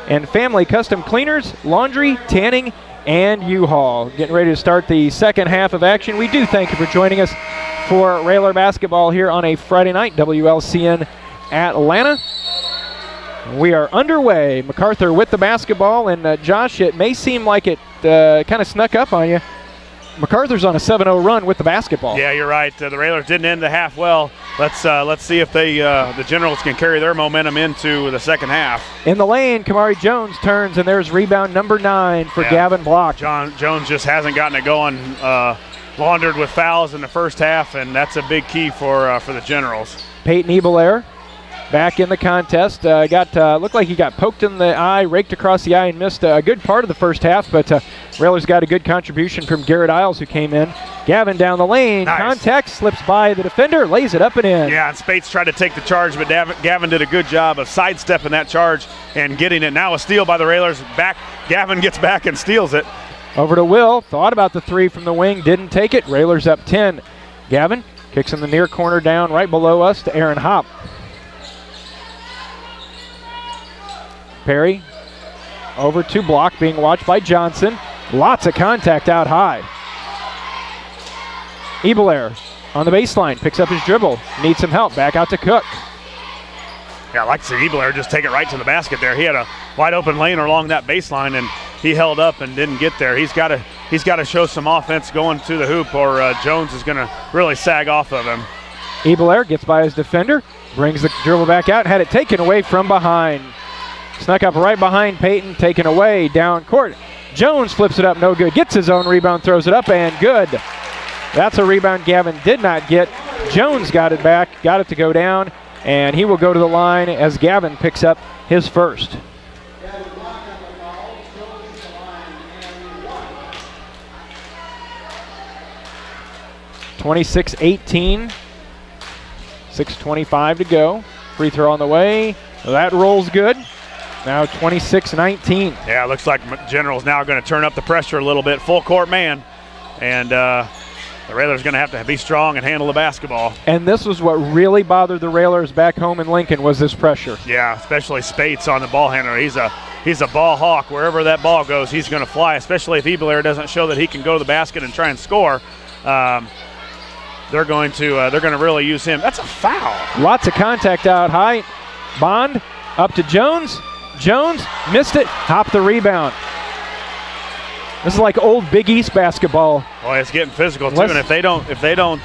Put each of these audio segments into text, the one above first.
and Family Custom Cleaners, Laundry, Tanning, and U-Haul. Getting ready to start the second half of action. We do thank you for joining us for Railer basketball here on a Friday night, WLCN Atlanta. We are underway. MacArthur with the basketball, and Josh, it may seem like it kind of snuck up on you. MacArthur's on a 7-0 run with the basketball. Yeah, you're right. The Railers didn't end the half well. Let's see if the Generals can carry their momentum into the second half. In the lane, Kamari Jones turns, and there's rebound number 9 for Gavin Block. Jones just hasn't gotten it going. Laundered with fouls in the first half, and that's a big key for the Generals. Peyton Ebelair back in the contest. Looked like he got poked in the eye, raked across the eye, and missed a good part of the first half, but Railers got a good contribution from Garrett Isles, who came in. Gavin down the lane. Nice. Contact, slips by the defender, lays it up and in. Yeah, and Spates tried to take the charge, but Gavin did a good job of sidestepping that charge and getting it. Now a steal by the Railers. Gavin gets back and steals it. Over to Will. Thought about the three from the wing, didn't take it. Railers up 10. Gavin kicks in the near corner down right below us to Aaron Hopp. Perry over to Block, being watched by Johnson. Lots of contact out high. Ebelair on the baseline, picks up his dribble, needs some help, back out to Cook. Yeah, I like to see Ebelair just take it right to the basket there. He had a wide open lane along that baseline, and he held up and didn't get there. He's got to show some offense going to the hoop, or Jones is going to really sag off of him. Ebelair gets by his defender, brings the dribble back out, had it taken away from behind. Snuck up right behind Peyton, taken away down court. Jones flips it up, no good. Gets his own rebound, throws it up, and good. That's a rebound Gavin did not get. Jones got it back, got it to go down, and he will go to the line as Gavin picks up his first. (26-18). 6:25 to go. Free throw on the way. That rolls good. Now 26-19. Yeah, it looks like General's now going to turn up the pressure a little bit. Full court man. And the Railers going to have to be strong and handle the basketball. And this was what really bothered the Railers back home in Lincoln, was this pressure. Yeah, especially Spates on the ball handler. He's a ball hawk. Wherever that ball goes, he's going to fly, especially if Ebelair doesn't show that he can go to the basket and try and score. They're going to really use him. That's a foul. Lots of contact out high. Bond up to Jones. Jones missed it. Hop the rebound. This is like old Big East basketball. Boy, it's getting physical too. And if they don't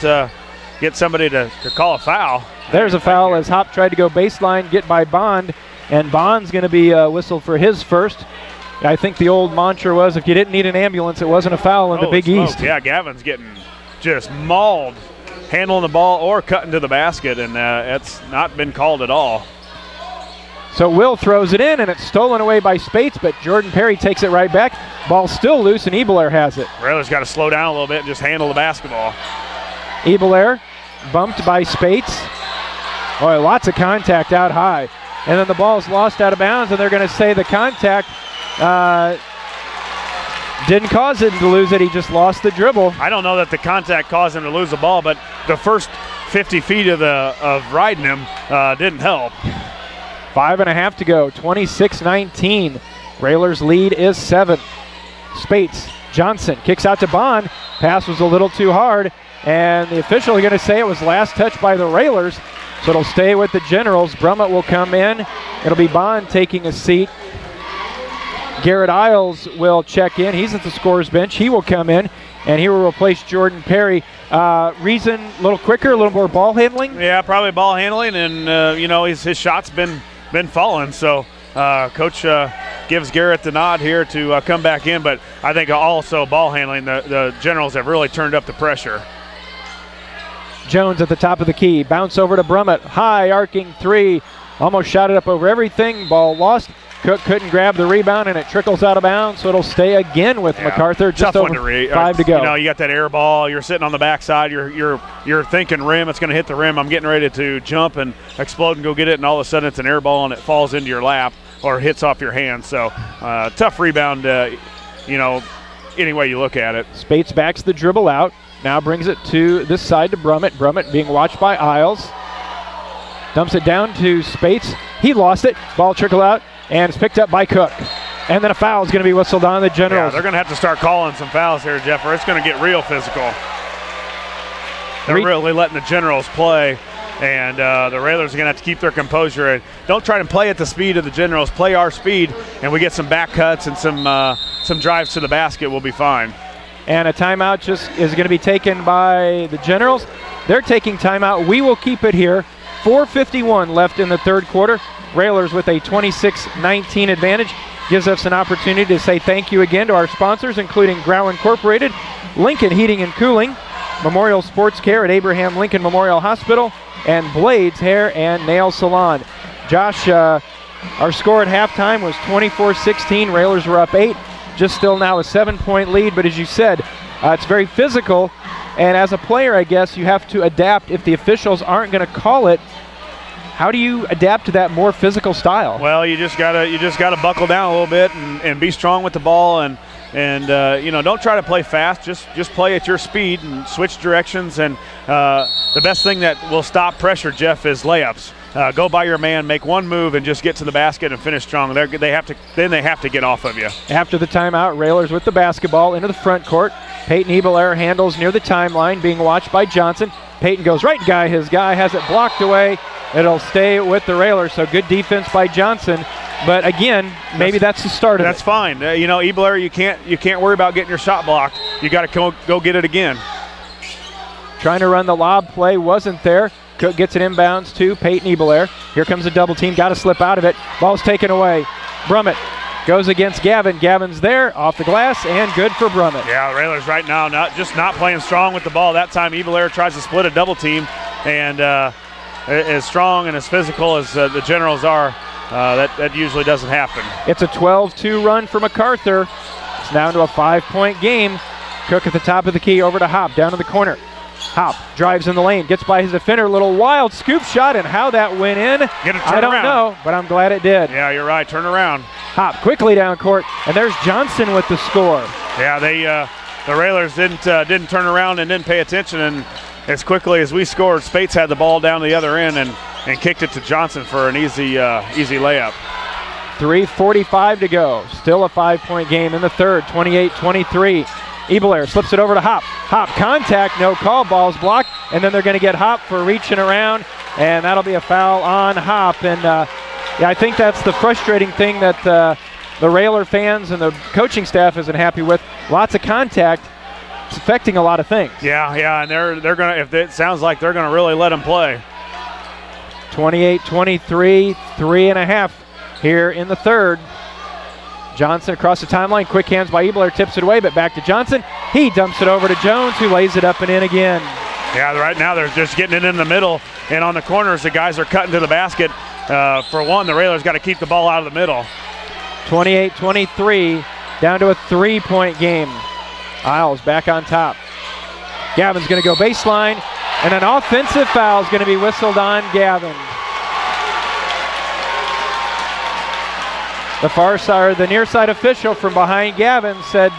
get somebody to call a foul. There's a foul as Hop tried to go baseline, get by Bond, and Bond's going to be whistled for his first. I think the old mantra was, if you didn't need an ambulance, it wasn't a foul in the Big East. Yeah, Gavin's getting just mauled, handling the ball or cutting to the basket, and it's not been called at all. So Will throws it in, and it's stolen away by Spates, but Jordan Perry takes it right back. Ball still loose, and Ebelair has it. Railers got to slow down a little bit and just handle the basketball. Ebelair bumped by Spates. Boy, lots of contact out high. And then the ball's lost out of bounds, and they're going to say the contact didn't cause him to lose it. He just lost the dribble. I don't know that the contact caused him to lose the ball, but the first 50 feet of riding him didn't help. 5.5 to go, 26-19. Railers lead is 7. Spates, Johnson kicks out to Bond. Pass was a little too hard, and the official is going to say it was last touch by the Railers, so it'll stay with the Generals. Brummett will come in. It'll be Bond taking a seat. Garrett Isles will check in. He's at the scorer's bench. He will come in, and he will replace Jordan Perry. Reason a little quicker, a little more ball handling? Yeah, probably ball handling, and his shot's been falling, so Coach gives Garrett the nod here to come back in, but I think also ball handling, the Generals have really turned up the pressure. Jones at the top of the key, bounce over to Brummett, high arcing three, almost shot it up over everything, ball lost. Cook couldn't grab the rebound, and it trickles out of bounds, so it'll stay again with MacArthur. Just over 5 to go. You got that air ball. You're sitting on the backside. You're thinking rim. It's going to hit the rim. I'm getting ready to jump and explode and go get it, and all of a sudden it's an air ball, and it falls into your lap or hits off your hand. So tough rebound, any way you look at it. Spates backs the dribble out. Now brings it to this side to Brummett. Brummett being watched by Isles. Dumps it down to Spates. He lost it. Ball trickle out and it's picked up by Cook. And then a foul is going to be whistled on the Generals. Yeah, they're going to have to start calling some fouls here, Jeff, or it's going to get real physical. They're really letting the Generals play, and the Railers are going to have to keep their composure. And don't try to play at the speed of the Generals. Play our speed, and we get some back cuts and some drives to the basket, we'll be fine. And a timeout just is going to be taken by the Generals. They're taking timeout. We will keep it here. 4:51 left in the third quarter. Railers with a 26-19 advantage. Gives us an opportunity to say thank you again to our sponsors, including Grau Incorporated, Lincoln Heating and Cooling, Memorial Sports Care at Abraham Lincoln Memorial Hospital, and Blades Hair and Nail Salon. Josh, our score at halftime was 24-16. Railers were up 8. Just still now a 7-point lead, but as you said, it's very physical, and as a player, I guess, you have to adapt if the officials aren't going to call it. How do you adapt to that more physical style? Well, you just gotta buckle down a little bit and be strong with the ball, and don't try to play fast. Just play at your speed and switch directions. And the best thing that will stop pressure, Jeff, is layups. Go by your man, make one move, and just get to the basket and finish strong. They have to get off of you. After the timeout, Railers with the basketball into the front court. Peyton Ebelair handles near the timeline, being watched by Johnson. Peyton goes right guy. His guy has it blocked away. It'll stay with the Railers, so good defense by Johnson. But again, maybe that's the start of it. That's fine. Ebelair, you can't worry about getting your shot blocked. You got to go get it again. Trying to run the lob play, wasn't there. Cook gets it inbounds to Peyton Ebelair. Here comes a double team, got to slip out of it. Ball's taken away. Brummett goes against Gavin. Gavin's there, off the glass, and good for Brummett. Yeah, the Railers right now not playing strong with the ball. That time Ebelair tries to split a double team, and as strong and as physical as the Generals are, that usually doesn't happen. It's a 12-2 run for MacArthur. It's now into a 5-point game. Cook at the top of the key, over to Hop, down to the corner. Hop drives in the lane, gets by his defender, little wild scoop shot, and how that went in, I don't know, but I'm glad it did. Yeah, you're right, turn around. Hop quickly down court, and there's Johnson with the score. Yeah, the Railers didn't turn around and didn't pay attention, and as quickly as we scored, Spates had the ball down the other end and kicked it to Johnson for an easy layup. 3:45 to go. Still a 5-point game in the third, 28-23. Ebelair slips it over to Hop. Hop contact, no call, ball's blocked, and then they're going to get Hop for reaching around, and that'll be a foul on Hop. And I think that's the frustrating thing that the Railer fans and the coaching staff isn't happy with. Lots of contact. It's affecting a lot of things. Yeah, and they're gonna. If it sounds like they're gonna really let them play. 28-23, 3.5 here in the third. Johnson across the timeline, quick hands by Ebelair, tips it away, but back to Johnson. He dumps it over to Jones, who lays it up and in again. Yeah, right now they're just getting it in the middle, and on the corners the guys are cutting to the basket. For one, the Railers got to keep the ball out of the middle. 28-23, down to a 3-point game. Isles back on top. Gavin's going to go baseline, and an offensive foul is going to be whistled on Gavin. The far side, the near side official from behind Gavin said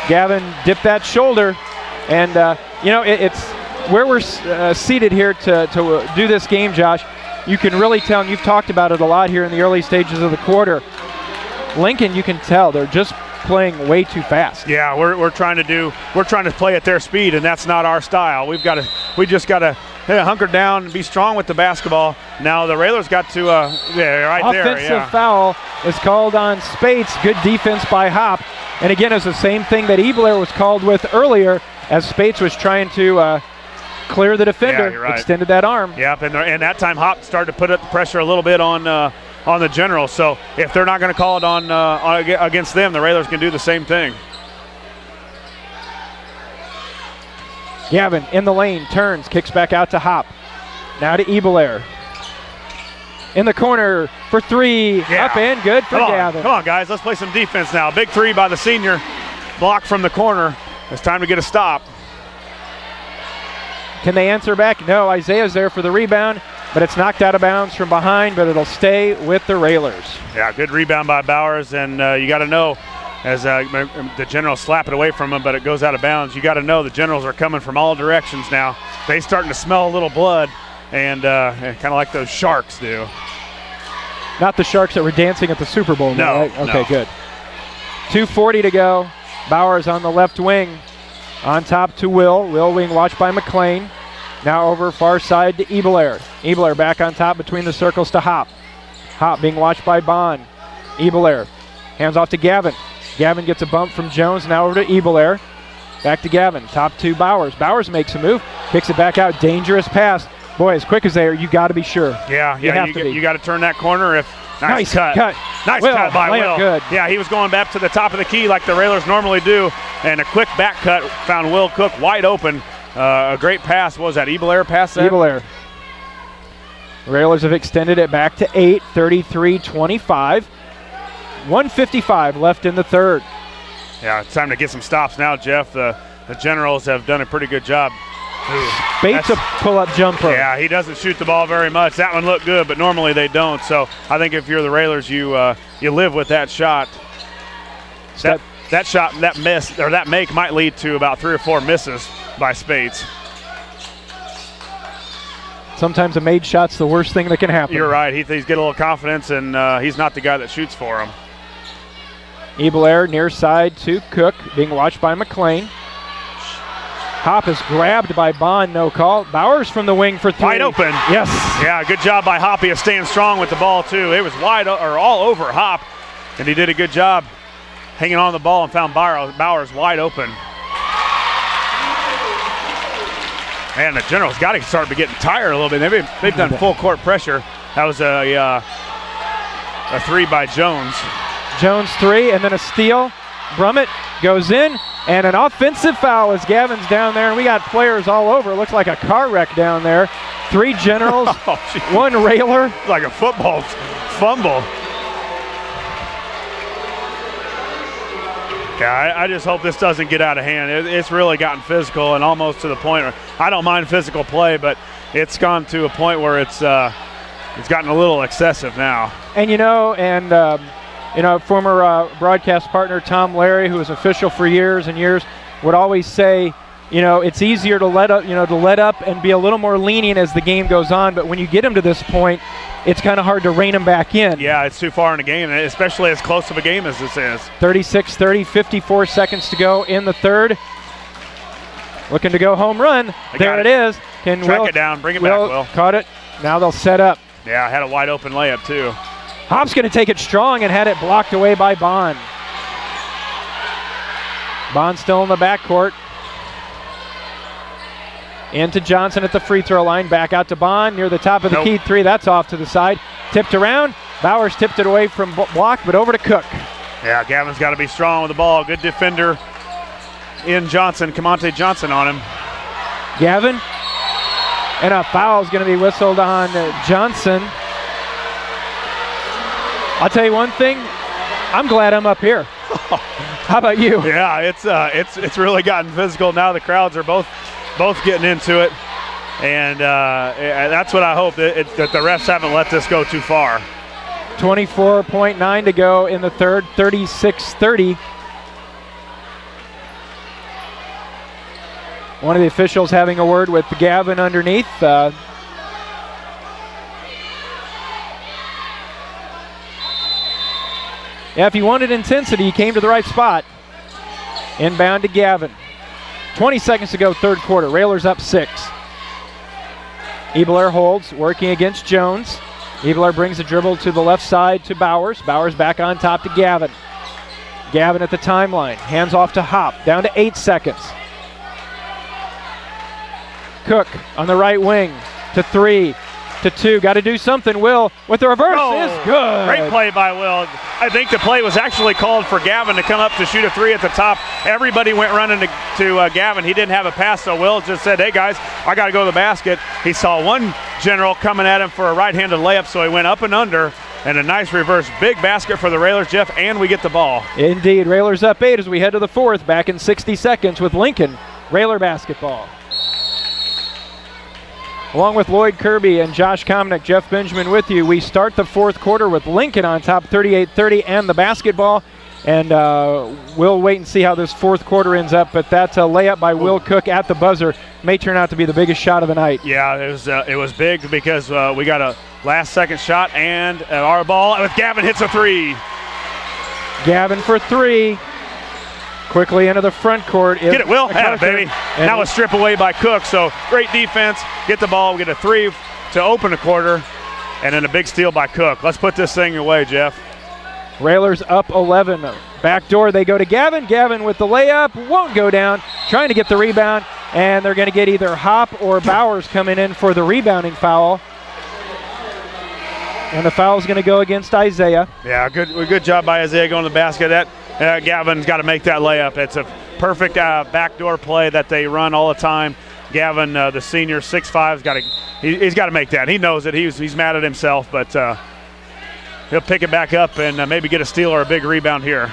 Gavin dipped that shoulder, and it's where we're seated here to do this game, Josh. You can really tell, and you've talked about it a lot here in the early stages of the quarter. Lincoln, you can tell they're just playing way too fast. Yeah, we're trying to play at their speed, and that's not our style. We just got to hunker down and be strong with the basketball. Now the Railers got to offensive foul is called on Spates. Good defense by Hop, and again it's the same thing that Ebelair was called with earlier, as Spates was trying to clear the defender. Yeah, you're right. Extended that arm. Yep, and that time Hop started to put up the pressure a little bit on the General. So if they're not going to call it on against them, the Railers can do the same thing. Gavin in the lane, turns, kicks back out to Hop. Now to Ebelair. In the corner for three, up and good for Gavin. Come on, guys, let's play some defense now. Big three by the senior, blocked from the corner. It's time to get a stop. Can they answer back? No, Isaiah's there for the rebound, but it's knocked out of bounds from behind, but it'll stay with the Railers. Yeah, good rebound by Bowers, and you got to know, as the Generals slap it away from him, but it goes out of bounds. You got to know the Generals are coming from all directions now. They starting to smell a little blood, and kind of like those sharks do. Not the Sharks that were dancing at the Super Bowl. No, right? Okay, no. good. 2:40 to go. Bowers on the left wing. On top to Will. Will wing watched by McLean. Now over far side to Ebelair. Ebelair back on top between the circles to Hop. Hop being watched by Bond. Ebelair. Hands off to Gavin. Gavin gets a bump from Jones. Now over to Ebelair. Back to Gavin. Top to Bowers. Bowers makes a move. Kicks it back out. Dangerous pass. Boy, as quick as they are, you got to be sure. Yeah, you got to turn that corner. Nice cut. Nice Will, cut by Will. Good. Yeah, he was going back to the top of the key like the Railers normally do, and a quick back cut found Will Cook wide open. A great pass. What was that, Ebelair pass there? Ebelair. Railers have extended it back to 8, 33-25. 1:55 left in the third. Yeah, it's time to get some stops now, Jeff. The Generals have done a pretty good job. Bates a pull-up jumper. Yeah, he doesn't shoot the ball very much. That one looked good, but normally they don't. So I think if you're the Railers, you live with that shot. That shot, that miss, or that make might lead to about 3 or 4 misses by Spates. Sometimes a made shot's the worst thing that can happen. You're right. He's getting a little confidence, and he's not the guy that shoots for him. Ebelair near side to Cook, being watched by McLean. Hop is grabbed by Bond, no call. Bowers from the wing for 3. Wide open. Yes. Yeah, good job by Hoppy of staying strong with the ball, too. It was all over Hop, and he did a good job hanging on the ball and found Bowers wide open. Man, the Generals got to start getting tired a little bit. They've done full court pressure. That was a 3 by Jones. Jones 3, and then a steal. Brummett goes in, and an offensive foul as Gavin's down there, and we got players all over. It looks like a car wreck down there. 3 Generals, 1 Railer. Like a football fumble. Yeah, I just hope this doesn't get out of hand. It's really gotten physical and almost to the point where I don't mind physical play, but it's gone to a point where it's gotten a little excessive now. And former broadcast partner Tom Larry, who was official for years and years, would always say, it's easier to let up and be a little more lenient as the game goes on. But when you get them to this point, it's kind of hard to rein them back in. Yeah, it's too far in the game, especially as close of a game as this is. 36-30, 54 seconds to go in the third. Looking to go home run. There it is. Track it down. Bring it back, Will. Caught it. Now they'll set up. Yeah, had a wide open layup, too. Hop's going to take it strong and had it blocked away by Bond. Bond still in the backcourt. Into Johnson at the free throw line. Back out to Bond near the top of the key. 3. That's off to the side. Tipped around. Bowers tipped it away from block, but over to Cook. Yeah, Gavin's got to be strong with the ball. Good defender in Johnson. Camonte Johnson on him. Gavin. And a foul is going to be whistled on Johnson. I'll tell you one thing. I'm glad I'm up here. How about you? Yeah, it's really gotten physical now. The crowds are both getting into it, and that's what I hope, that the refs haven't let this go too far. 24.9 to go in the third, 36-30. One of the officials having a word with Gavin underneath. Yeah, if you wanted intensity, you came to the right spot. Inbound to Gavin. 20 seconds to go, third quarter. Railers up 6. Ebelair holds, working against Jones. Ebelair brings the dribble to the left side to Bowers. Bowers back on top to Gavin. Gavin at the timeline. Hands off to Hop. Down to 8 seconds. Cook on the right wing to 3. To 2, got to do something. Will with the reverse is good. Great play by Will. I think the play was actually called for Gavin to come up to shoot a 3 at the top. Everybody went running to Gavin. He didn't have a pass, so Will just said, hey guys, I got to go to the basket. He saw one General coming at him for a right-handed layup, so he went up and under, and a nice reverse. Big basket for the Railers, Jeff, and we get the ball. Indeed, Railers up 8 as we head to the fourth, back in 60 seconds with Lincoln Railer basketball. Along with Lloyd Kirby and Josh Komnick, Jeff Benjamin with you. We start the fourth quarter with Lincoln on top 38-30 and the basketball. And we'll wait and see how this fourth quarter ends up. But that's a layup by Will Cook at the buzzer. May turn out to be the biggest shot of the night. Yeah, it was big because we got a Last second shot, and our ball with Gavin hits a three. Gavin for three. Quickly into the front court. Get it, Will. Had it, baby. Now a strip away by Cook. So great defense. Get the ball. We get a three to open the quarter, and then a big steal by Cook. Let's put this thing away, Jeff. Railers up 11. Back door, they go to Gavin. Gavin with the layup. Won't go down. Trying to get the rebound, and they're going to get either Hop or Bowers coming in for the rebounding foul. And the foul is going to go against Isaiah. Yeah, good job by Isaiah going to the basket. Gavin's got to make that layup. It's a perfect backdoor play that they run all the time. Gavin, the senior, 6'5", he's got to make that. He knows it. He's mad at himself, but he'll pick it back up and maybe get a steal or a big rebound here.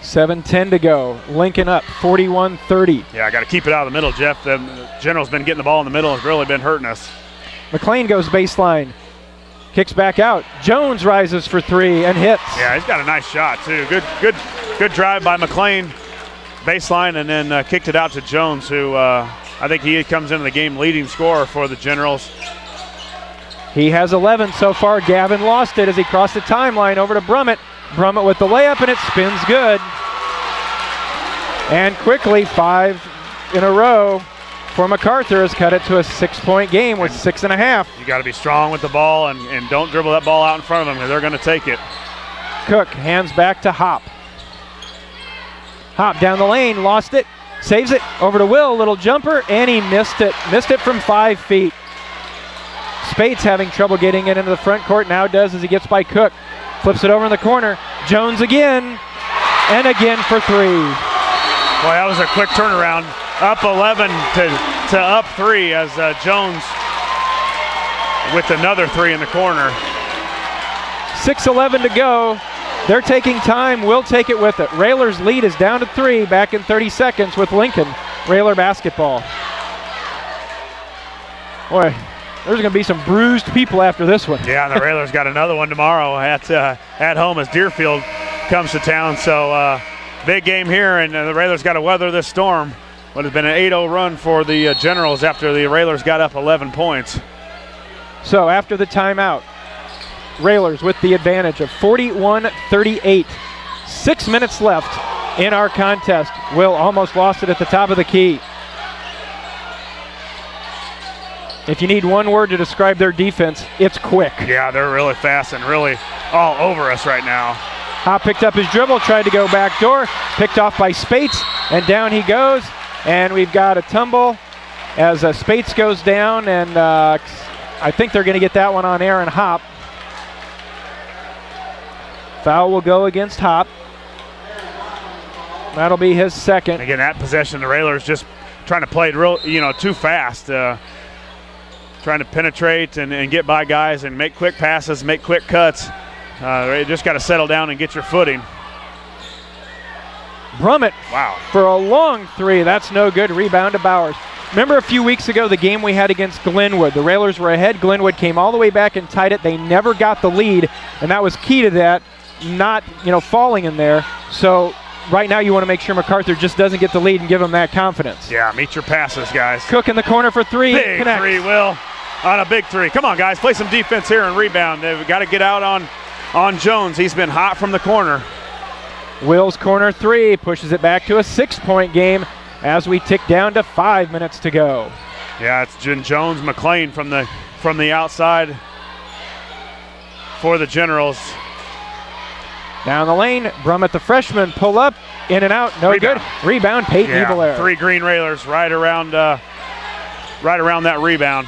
7:10 to go. Lincoln up 41-30. Yeah, I got to keep it out of the middle, Jeff. The General's been getting the ball in the middle. Has really been hurting us. McLean goes baseline. Kicks back out. Jones rises for three and hits. Yeah, he's got a nice shot too. Good drive by McLean. Baseline, and then kicked it out to Jones, who I think he comes into the game leading scorer for the Generals. He has 11 so far. Gavin lost it as he crossed the timeline over to Brummett. Brummett with the layup, and it spins good. And quickly, 5 in a row for MacArthur has cut it to a 6-point game with 6.5. You got to be strong with the ball and don't dribble that ball out in front of them, because they're going to take it. Cook hands back to Hop. Hop down the lane, lost it, saves it, over to Will, little jumper, and he missed it. Missed it from 5 feet. Spates having trouble getting it into the front court, now does as he gets by Cook. Flips it over in the corner. Jones again, and again for three. Boy, that was a quick turnaround. Up 11 to up 3 as Jones with another three in the corner. 6:11 to go. They're taking time. We'll take it with it. Railers' lead is down to 3 back in 30 seconds with Lincoln. Railer basketball. Boy, there's going to be some bruised people after this one. Yeah, and the Railers got another one tomorrow at home as Deerfield comes to town. So big game here, and the Railers got to weather this storm. What has been an 8-0 run for the Generals after the Railers got up 11 points. So after the timeout, Railers with the advantage of 41-38. 6 minutes left in our contest. Will almost lost it at the top of the key. If you need one word to describe their defense, it's quick. Yeah, they're really fast and really all over us right now. Hop picked up his dribble, tried to go back door, picked off by Spates, and down he goes. And we've got a tumble as Spates goes down, and I think they're going to get that one on Aaron Hop. Foul will go against Hop. That'll be his second. Again, that possession, the Railers just trying to play it too fast. Trying to penetrate and get by guys and make quick passes, make quick cuts. You just got to settle down and get your footing. Brummett, wow, for a long three. That's no good. Rebound to Bowers. Remember a few weeks ago the game we had against Glenwood. The Railers were ahead. Glenwood came all the way back and tied it. They never got the lead, and that was key to that, not falling in there. So right now you want to make sure MacArthur just doesn't get the lead and give them that confidence. Yeah, meet your passes, guys. Cook in the corner for three. Big Connects. three, Will, on a big three. Come on, guys, play some defense here and rebound. They've got to get out on Jones. He's been hot from the corner. Will's corner three pushes it back to a 6-point game as we tick down to 5 minutes to go. Yeah, it's Jones, McLean from the outside for the Generals. Down the lane, Brummett the freshman, pull up, in and out, no Rebound. good. Rebound, Peyton Ebeler. 3 green Railers right around that rebound.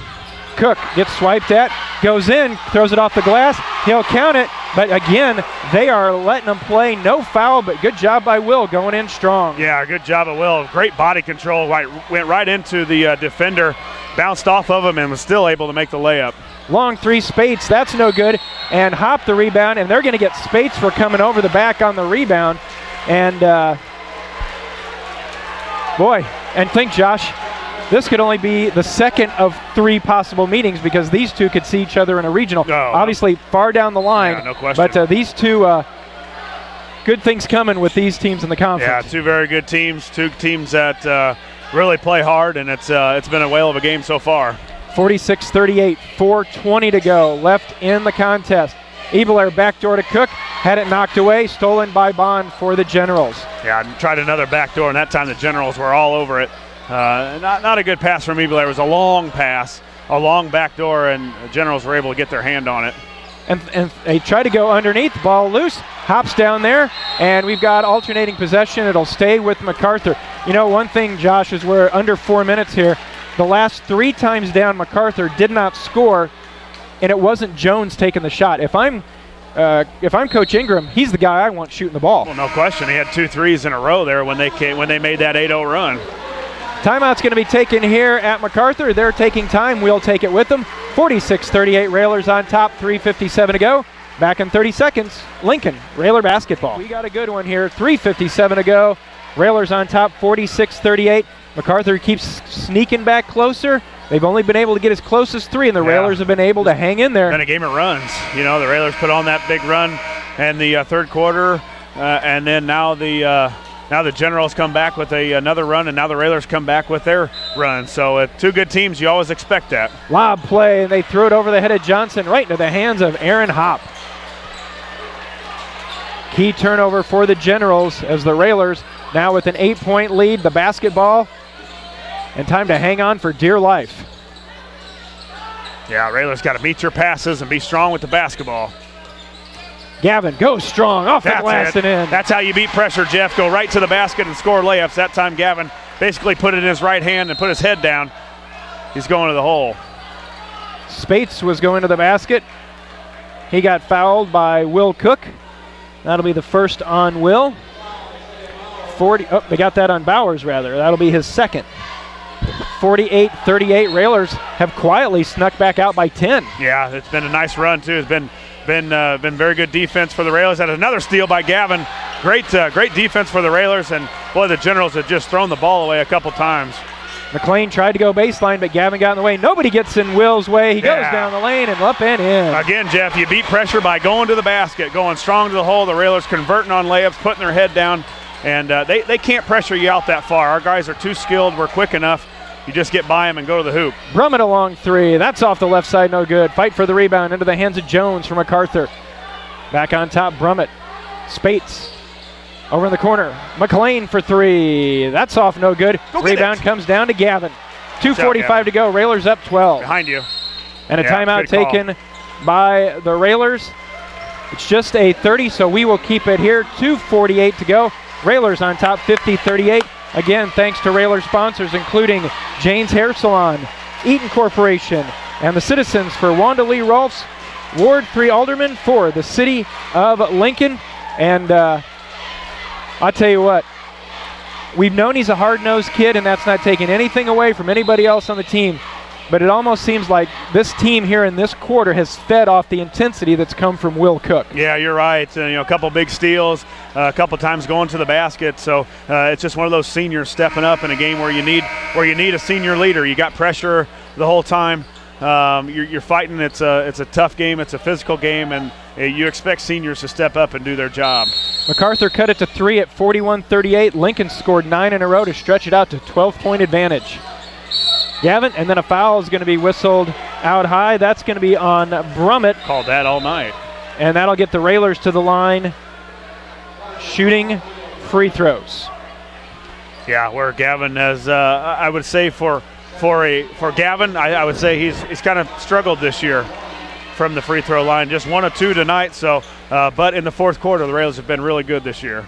Cook gets swiped at, goes in, throws it off the glass. He'll count it, but again, they are letting them play. No foul, but good job by Will going in strong. Yeah, good job of Will. Great body control. Went right into the defender, bounced off of him, and was still able to make the layup. Long three, Spates, that's no good. And Hop the rebound, and they're going to get Spates for coming over the back on the rebound. And boy, and think, Josh, this could only be the second of 3 possible meetings because these two could see each other in a regional. Obviously far down the line, yeah, no question. But these two, good things coming with these teams in the conference. Yeah, 2 very good teams, 2 teams that really play hard, and it's been a whale of a game so far. 46-38, 4:20 to go, left in the contest. Ebeler backdoor to Cook, had it knocked away, stolen by Bond for the Generals. Yeah, tried another backdoor, and that time the Generals were all over it. Not a good pass from Ebeler. It was a long pass, a long backdoor, and the Generals were able to get their hand on it. And they try to go underneath, ball loose, hops down there, and we've got alternating possession. It'll stay with MacArthur. You know, one thing, Josh, is we're under 4 minutes here. The last 3 times down, MacArthur did not score, and it wasn't Jones taking the shot. If I'm Coach Ingram, he's the guy I want shooting the ball. Well, no question. He had 2 threes in a row there when they made that 8-0 run. Timeout's going to be taken here at MacArthur. They're taking time. We'll take it with them. 46-38, Railers on top, 3:57 to go. Back in 30 seconds, Lincoln, Railer basketball. We got a good one here, 3:57 to go. Railers on top, 46-38. MacArthur keeps sneaking back closer. They've only been able to get as close as 3, and the Railers have been able to hang in there. Been a game of runs. You know, the Railers put on that big run in the third quarter, and then now the Generals come back with another run, and now the Railers come back with their run. So 2 good teams, you always expect that. Lob play, and they threw it over the head of Johnson right into the hands of Aaron Hopp. Key turnover for the Generals as the Railers now with an 8-point lead. The basketball, and time to hang on for dear life. Yeah, Railers got to beat your passes and be strong with the basketball. Gavin goes strong off the glass and in. That's how you beat pressure, Jeff. Go right to the basket and score layups. That time Gavin basically put it in his right hand and put his head down. He's going to the hole. Spates was going to the basket. He got fouled by Will Cook. That'll be the first on Will. They got that on Bowers, rather. That'll be his second. 48-38. Railers have quietly snuck back out by 10. Yeah, it's been a nice run, too. It's been very good defense for the Railers. Had another steal by Gavin. Great defense for the Railers, and boy, the Generals have just thrown the ball away a couple times. McLean tried to go baseline, but Gavin got in the way. Nobody gets in Will's way. He goes down the lane and up and in. Again, Jeff, you beat pressure by going to the basket, going strong to the hole. The Railers converting on layups, putting their head down, and they can't pressure you out that far. Our guys are too skilled. We're quick enough. You just get by him and go to the hoop. Brummett a long 3. That's off the left side, no good. Fight for the rebound into the hands of Jones from MacArthur. Back on top, Brummett. Spates over in the corner. McLean for 3. That's off, no good. Rebound comes down to Gavin. 2:45 to go. Railers up 12. Behind you. And a timeout taken by the Railers. It's just a 30, so we will keep it here. 2:48 to go. Railers on top, 50-38. Again, thanks to Railer sponsors, including Jane's Hair Salon, Eaton Corporation, and the citizens for Wanda Lee Rolfs, Ward 3 Alderman for the city of Lincoln. And I'll tell you what, we've known he's a hard-nosed kid, and that's not taking anything away from anybody else on the team. But it almost seems like this team here in this quarter has fed off the intensity that's come from Will Cook. Yeah, you're right. A couple big steals, a couple times going to the basket. So it's just one of those seniors stepping up in a game where you need a senior leader. You got pressure the whole time. You're fighting. It's a tough game. It's a physical game, and you expect seniors to step up and do their job. MacArthur cut it to 3 at 41-38. Lincoln scored 9 in a row to stretch it out to 12-point advantage. Gavin, and then a foul is going to be whistled out high. That's going to be on Brummett. Called that all night. And that'll get the Railers to the line shooting free throws. Yeah, where Gavin has, I would say for Gavin, I would say he's kind of struggled this year from the free throw line. Just 1 of 2 tonight. So, but in the fourth quarter, the Railers have been really good this year.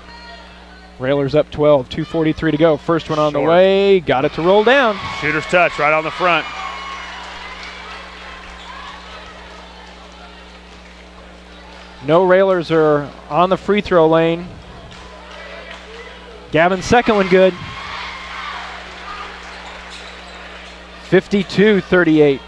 Railers up 12, 2:43 to go. First one on the way, got it to roll down. Shooter's touch right on the front. No Railers are on the free throw lane. Gavin's second one good. 52-38.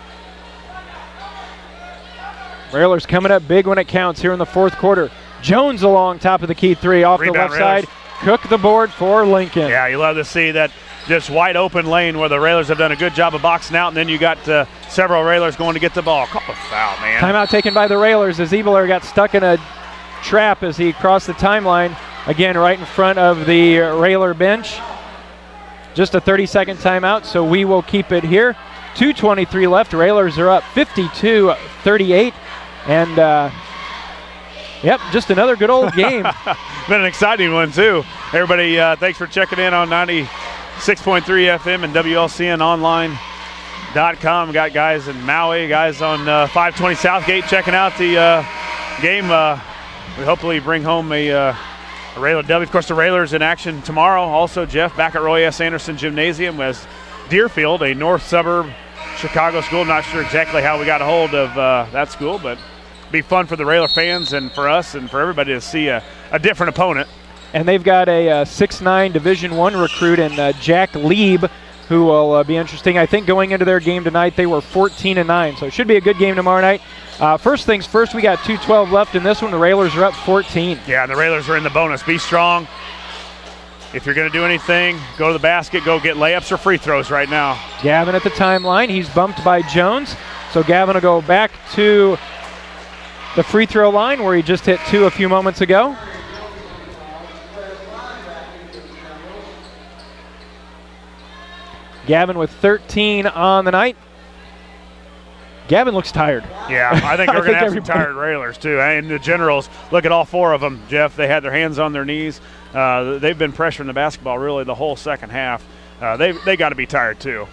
Railers coming up big when it counts here in the fourth quarter. Jones along top of the key 3 off the left side. Cook the board for Lincoln. Yeah, you love to see that just wide open lane where the Railers have done a good job of boxing out, and then you got several Railers going to get the ball. Call a foul, man. Timeout taken by the Railers as Ebeler got stuck in a trap as he crossed the timeline. Again, right in front of the Railer bench. Just a 30-second timeout, so we will keep it here. 2:23 left. Railers are up 52-38. And, yep, just another good old game. Been an exciting one, too. Everybody, thanks for checking in on 96.3 FM and WLCN online.com. Got guys in Maui, guys on 520 Southgate checking out the game. We hopefully bring home a Railer W. Of course, the Railers in action tomorrow. Also, Jeff, back at Roy S. Anderson Gymnasium as Deerfield, a north suburb Chicago school. Not sure exactly how we got a hold of that school, but be fun for the Railer fans and for us and for everybody to see a different opponent. And they've got a 6'9" Division I recruit in Jack Lieb, who will be interesting. I think going into their game tonight, they were 14-9, so it should be a good game tomorrow night. First things first, we got 2:12 left in this one. The Railers are up 14. Yeah, and the Railers are in the bonus. Be strong. If you're going to do anything, go to the basket, go get layups or free throws right now. Gavin at the timeline. He's bumped by Jones. So Gavin will go back to the free throw line where he just hit 2 a few moments ago. Gavin with 13 on the night. Gavin looks tired. Yeah, I think we're going to have some tired Railers, too. And the Generals, look at all 4 of them, Jeff. They had their hands on their knees. They've been pressuring the basketball really the whole second half. They got to be tired, too.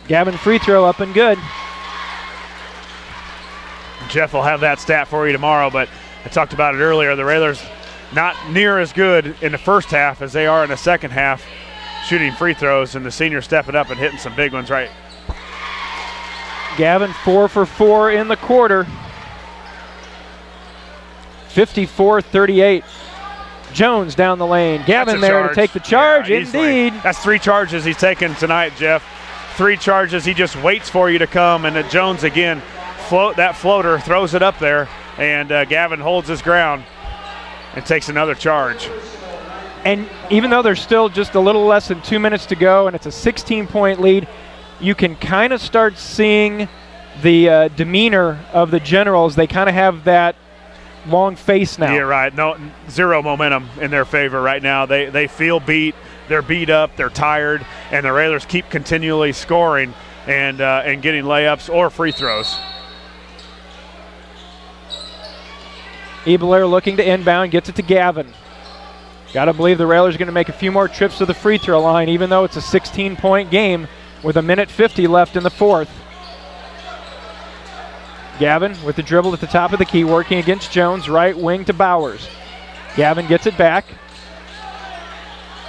Gavin free throw up and good. Jeff will have that stat for you tomorrow, but I talked about it earlier. The Railers not near as good in the first half as they are in the second half shooting free throws, and the senior stepping up and hitting some big ones right. Gavin 4 for 4 in the quarter. 54-38. Jones down the lane. Gavin there to take the charge. Yeah, indeed. That's 3 charges he's taken tonight, Jeff. 3 charges. He just waits for you to come, and Jones again that floater, throws it up there, and Gavin holds his ground and takes another charge. And even though there's still just a little less than 2 minutes to go and it's a 16-point lead, you can kind of start seeing the demeanor of the Generals. They kind of have that long face now. Yeah, right. No, zero momentum in their favor right now. They feel beat. They're beat up. They're tired, and the Railers keep continually scoring and getting layups or free throws. Ebelair looking to inbound, gets it to Gavin. Got to believe the Railers are going to make a few more trips to the free throw line, even though it's a 16-point game with 1:50 left in the fourth. Gavin with the dribble at the top of the key, working against Jones, right wing to Bowers. Gavin gets it back.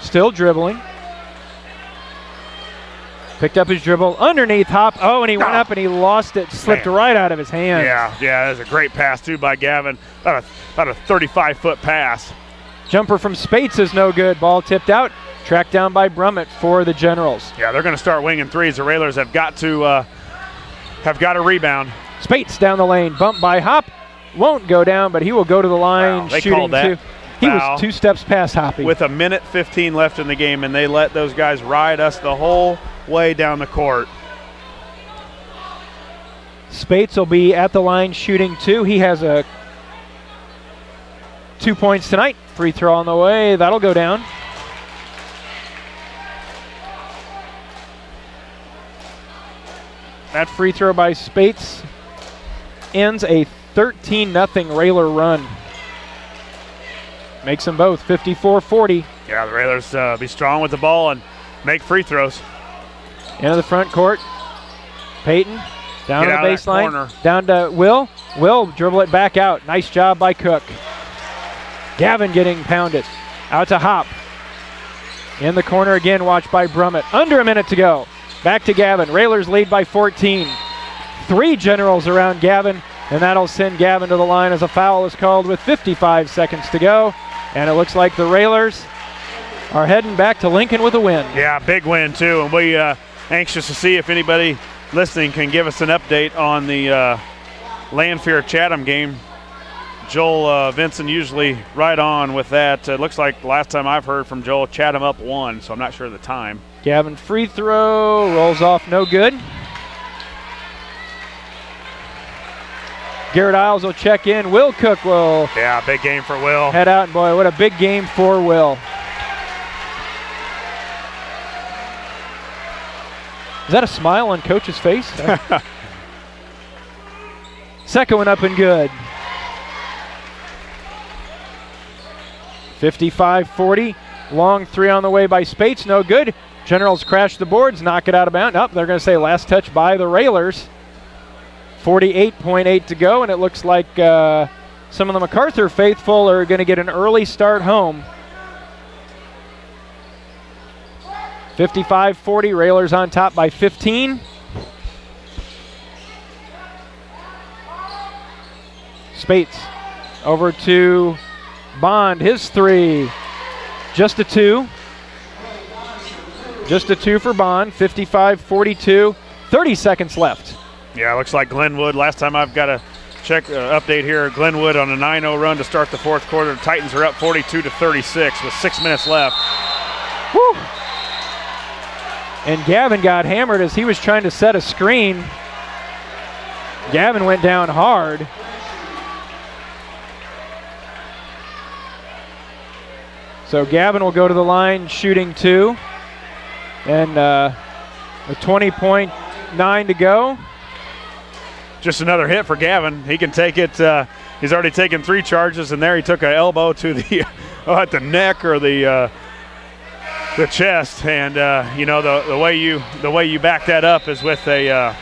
Still dribbling. Picked up his dribble, underneath hop. Oh, and he went up and he lost it, slipped right out of his hand. Yeah, that was a great pass, too, by Gavin. About a 35-foot pass. Jumper from Spates is no good. Ball tipped out, tracked down by Brummett for the Generals. Yeah, they're going to start winging threes. The Railers have got to rebound. Spates down the lane, bumped by Hop. Won't go down, but he will go to the line shooting too. He was 2 steps past Hoppy. With 1:15 left in the game, and they let those guys ride us the whole way down the court. Spates will be at the line shooting 2. He has 2 points tonight. Free throw on the way. That'll go down. That free throw by Spates ends a 13-0 Railer run. Makes them both 54-40. Yeah, the Railers be strong with the ball and make free throws. Into the front court. Peyton down to the baseline. Down to Will. Will dribble it back out. Nice job by Cook. Gavin getting pounded. Out to Hop. In the corner again, watched by Brummett. Under a minute to go. Back to Gavin. Railers lead by 14. 3 Generals around Gavin, and that'll send Gavin to the line as a foul is called with 55 seconds to go. And it looks like the Railers are heading back to Lincoln with a win. Yeah, big win too. And we anxious to see if anybody listening can give us an update on the Lanphier-Chatham game. Joel Vinson usually right on with that. It looks like the last time I've heard from Joel, Chatham up 1, so I'm not sure of the time. Gavin free throw, rolls off, no good. Garrett Isles will check in. Will Cook will. Yeah, big game for Will. Head out, and boy, what a big game for Will. Is that a smile on Coach's face? Second one up and good. 55-40. Long three on the way by Spates. No good. Generals crash the boards, knock it out of bounds. They're going to say last touch by the Railers. 48.8 to go, and it looks like some of the MacArthur faithful are going to get an early start home. 55-40, Railers on top by 15. Spates over to Bond, his three. Just a two. Just a two for Bond, 55-42, 30 seconds left. Yeah, looks like Glenwood, last time I've got a check update here, Glenwood on a 9-0 run to start the fourth quarter. The Titans are up 42-36 with 6 minutes left. Woo! And Gavin got hammered as he was trying to set a screen. Gavin went down hard. So Gavin will go to the line shooting two. And with 20.9 to go. Just another hit for Gavin. He can take it. He's already taken 3 charges, and there he took an elbow to the at the neck or the chest. And you know, the way you back that up is with a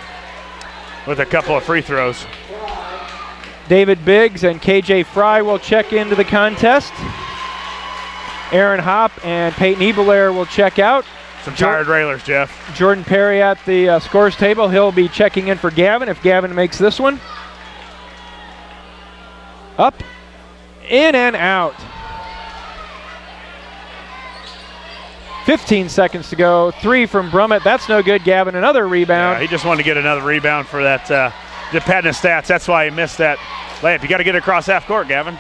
couple of free throws. David Biggs and KJ Fry will check into the contest. Aaron Hopp and Peyton Ebelair will check out. Some tired Railers, Jeff. Jordan Perry at the scores table. He'll be checking in for Gavin if Gavin makes this one. Up, in and out. 15 seconds to go. 3 from Brummett. That's no good, Gavin. Another rebound. Yeah, he just wanted to get another rebound for that. Just padding his stats. That's why he missed that layup. You got to get it across half court, Gavin.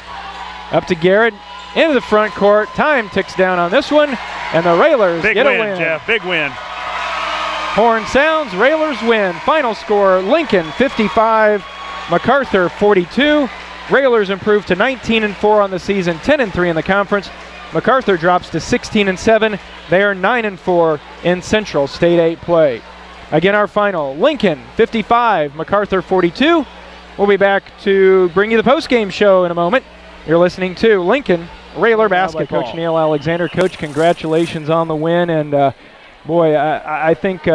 Up to Garrett. Into the front court. Time ticks down on this one. And the Railers get a win. Jeff. Big win. Horn sounds. Railers win. Final score, Lincoln 55, MacArthur 42. Railers improve to 19-4 on the season, 10-3 in the conference. MacArthur drops to 16-7. They are 9-4 in Central State 8 play. Again, our final, Lincoln 55, MacArthur 42. We'll be back to bring you the postgame show in a moment. You're listening to Lincoln Railer basketball. Coach Neil Alexander. Coach, congratulations on the win. And boy, I think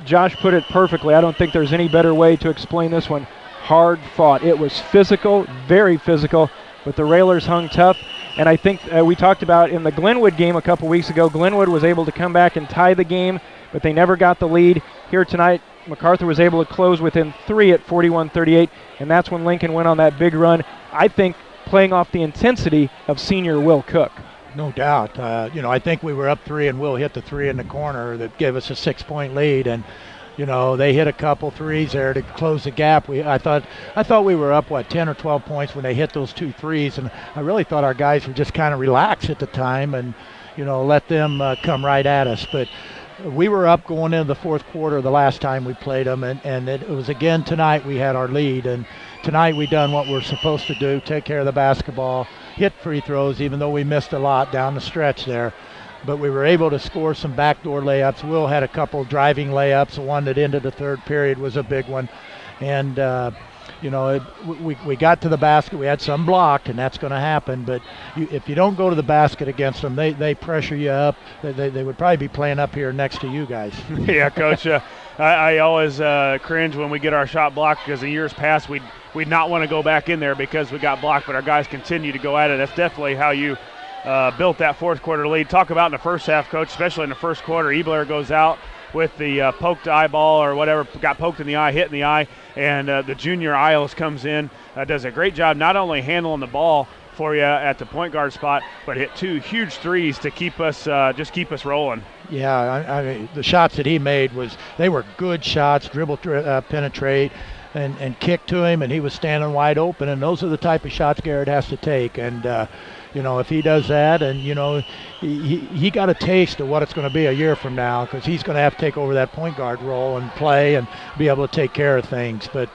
Josh put it perfectly. I don't think there's any better way to explain this one. Hard fought. It was physical, very physical, but the Railers hung tough. And I think we talked about in the Glenwood game a couple weeks ago, Glenwood was able to come back and tie the game, but they never got the lead. Here tonight, MacArthur was able to close within 3 at 41-38, and that's when Lincoln went on that big run. I think playing off the intensity of senior Will Cook. No doubt. You know, I think we were up 3 and Will hit the 3 in the corner that gave us a 6-point lead, and you know, they hit a couple threes there to close the gap. I thought we were up 10 or 12 points when they hit those 2 threes, and I really thought our guys were just kind of relaxed at the time and, you know, let them come right at us. But we were up going into the fourth quarter the last time we played them, and it was again tonight we had our lead, and tonight we done what we're supposed to do, take care of the basketball, hit free throws, even though we missed a lot down the stretch there. But we were able to score some backdoor layups. Will had a couple driving layups. The one that ended the third period was a big one. And, you know, we got to the basket. We had some blocked, and that's going to happen. But if you don't go to the basket against them, they pressure you up. They would probably be playing up here next to you guys. Yeah, Coach. I always cringe when we get our shot blocked because in years past we'd not want to go back in there because we got blocked, but our guys continue to go at it. That's definitely how you built that fourth quarter lead. Talk about in the first half, Coach, especially in the first quarter. Ebelair goes out with the poked eyeball or whatever, got poked in the eye, hit in the eye, and the junior Isles comes in, does a great job not only handling the ball for you at the point guard spot, but hit 2 huge threes to keep us rolling. Yeah, I mean, the shots that he made they were good shots, dribble, penetrate, and kick to him, and he was standing wide open, and those are the type of shots Garrett has to take. And you know, if he does that, and you know, he got a taste of what it's going to be a year from now, because he's going to have to take over that point guard role and play and be able to take care of things. But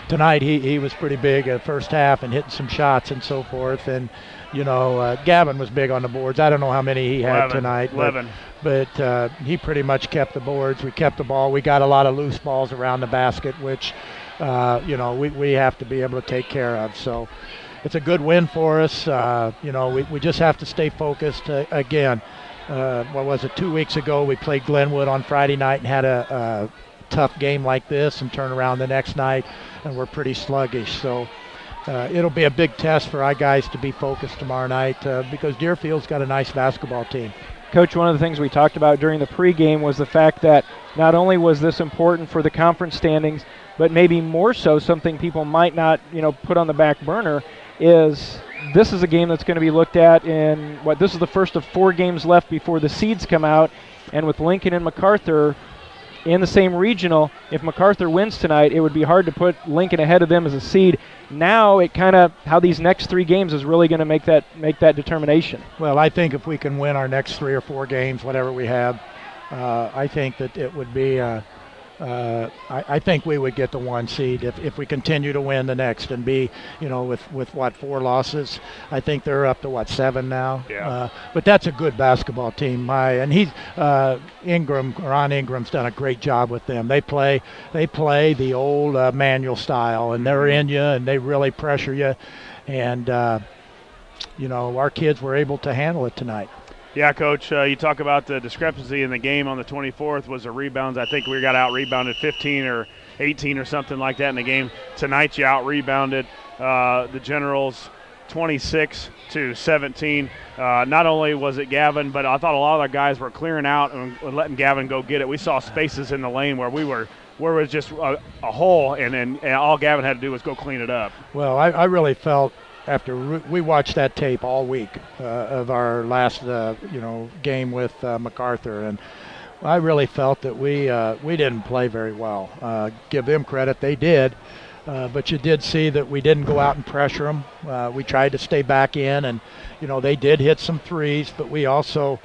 tonight he was pretty big at first half and hitting some shots and so forth. And Gavin was big on the boards. I don't know how many he had tonight. 11. But he pretty much kept the boards. We kept the ball. We got a lot of loose balls around the basket, which, we have to be able to take care of. So it's a good win for us. We just have to stay focused. Again, 2 weeks ago we played Glenwood on Friday night and had a tough game like this and turn around the next night, and we're pretty sluggish. So it'll be a big test for our guys to be focused tomorrow night because Deerfield's got a nice basketball team. Coach, one of the things we talked about during the pregame was the fact that not only was this important for the conference standings, but maybe more so something people might not, put on the back burner is this is a game that's going to be looked at in this is the first of 4 games left before the seeds come out, and with Lincoln and MacArthur in the same regional, if MacArthur wins tonight, it would be hard to put Lincoln ahead of them as a seed. Now it kind of how these next 3 games is really going to make that determination. Well, I think if we can win our next 3 or 4 games, whatever we have, I think that it would be I think we would get the 1 seed if we continue to win the next and be, with 4 losses. I think they're up to 7 now. Yeah. But that's a good basketball team. Ron Ingram's done a great job with them. They play the old manual style, and they're in you and they really pressure you. And our kids were able to handle it tonight. Yeah, Coach, you talk about the discrepancy in the game on the 24th was the rebounds. I think we got out-rebounded 15 or 18 or something like that in the game. Tonight you out-rebounded the Generals 26-17. Not only was it Gavin, but I thought a lot of the guys were clearing out and letting Gavin go get it. We saw spaces in the lane where it was just a hole, and all Gavin had to do was go clean it up. Well, I really felt after we watched that tape all week of our last game with MacArthur, and I really felt that we didn't play very well. Give them credit, they did, but you did see that we didn't go out and pressure them. We tried to stay back in, and they did hit some threes, but we also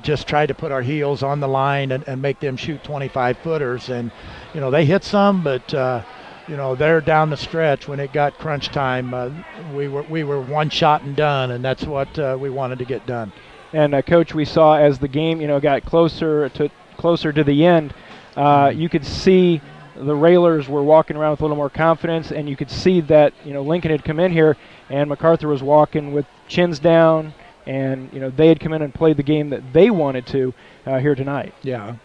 just tried to put our heels on the line and make them shoot 25-footers, and they hit some, but they're down the stretch when it got crunch time. We were 1 shot and done, and that's what we wanted to get done. And Coach, we saw as the game got closer to the end, you could see the Railers were walking around with a little more confidence, and you could see that Lincoln had come in here and MacArthur was walking with chins down, and they had come in and played the game that they wanted to here tonight. Yeah,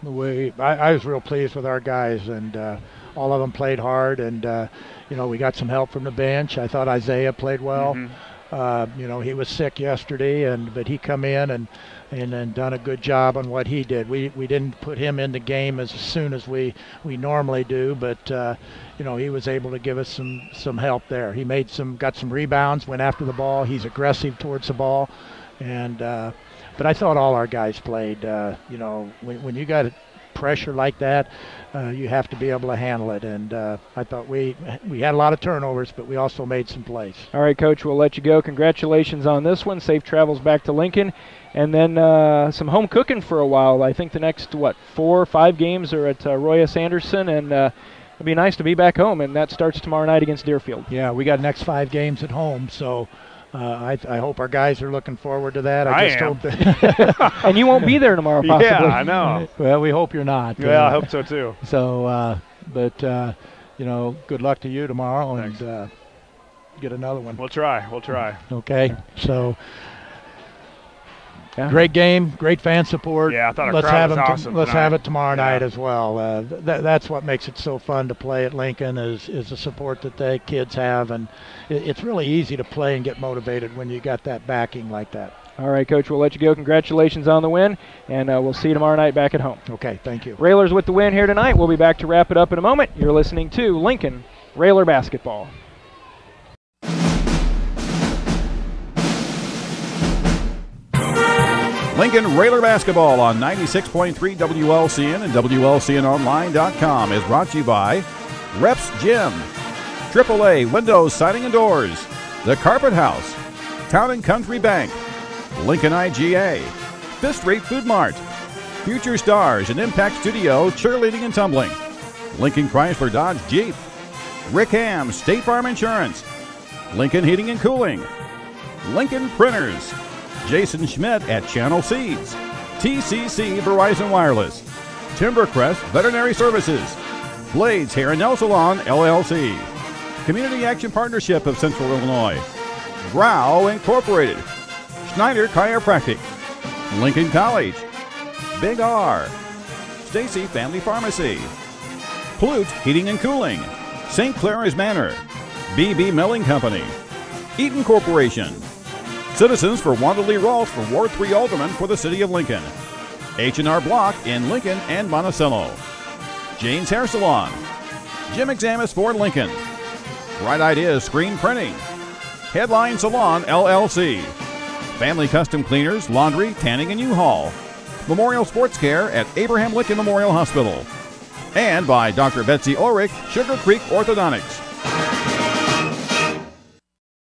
I was real pleased with our guys, and all of them played hard, and we got some help from the bench. I thought Isaiah played well. Mm-hmm. He was sick yesterday, but he come in and done a good job on what he did. We didn't put him in the game as soon as we normally do, but he was able to give us some help there. He got some rebounds, went after the ball. He's aggressive towards the ball, and but I thought all our guys played. When you got pressure like that, you have to be able to handle it, and I thought we had a lot of turnovers, but we also made some plays. All right, Coach, we'll let you go. Congratulations on this one. Safe travels back to Lincoln, and then some home cooking for a while. I think the next 4 or 5 games are at Roy S. Anderson, and it'll be nice to be back home, and that starts tomorrow night against Deerfield. Yeah, we got next 5 games at home, so I hope our guys are looking forward to that. I just am. hope that And you won't be there tomorrow, possibly. Yeah, I know. Well, we hope you're not. Yeah, I hope so too. So, good luck to you tomorrow. Thanks. And get another one. We'll try. Okay. So, great game, great fan support. Yeah, I thought our crowd was awesome. Let's have it tomorrow night as well. That's what makes it so fun to play at Lincoln is the support that the kids have, and it's really easy to play and get motivated when you got that backing like that. All right, Coach, we'll let you go. Congratulations on the win, and we'll see you tomorrow night back at home. Okay, thank you. Railers with the win here tonight. We'll be back to wrap it up in a moment. You're listening to Lincoln Railer Basketball. Lincoln Railer Basketball on 96.3 WLCN and WLCNonline.com is brought to you by Reps Gym, AAA Windows, Siding and Doors, The Carpet House, Town & Country Bank, Lincoln IGA, Fifth Rate Food Mart, Future Stars and Impact Studio Cheerleading and Tumbling, Lincoln Chrysler Dodge Jeep, Rick Ham State Farm Insurance, Lincoln Heating and Cooling, Lincoln Printers, Jason Schmidt at Channel Seeds, TCC Verizon Wireless, Timbercrest Veterinary Services, Blades Hair and Nail Salon, LLC, Community Action Partnership of Central Illinois, Grau Incorporated, Schneider Chiropractic, Lincoln College, Big R, Stacy Family Pharmacy, Plute Heating and Cooling, St. Clair's Manor, BB Milling Company, Eaton Corporation, Citizens for Wanda Lee Rolfe for Ward 3 Alderman for the City of Lincoln, H&R Block in Lincoln and Monticello, Jane's Hair Salon, Jim Examus for Lincoln, Right Ideas Screen Printing, Headline Salon LLC, Family Custom Cleaners, Laundry, Tanning, and U-Haul, Memorial Sports Care at Abraham Lincoln Memorial Hospital, and by Dr. Betsy Ulrich, Sugar Creek Orthodontics.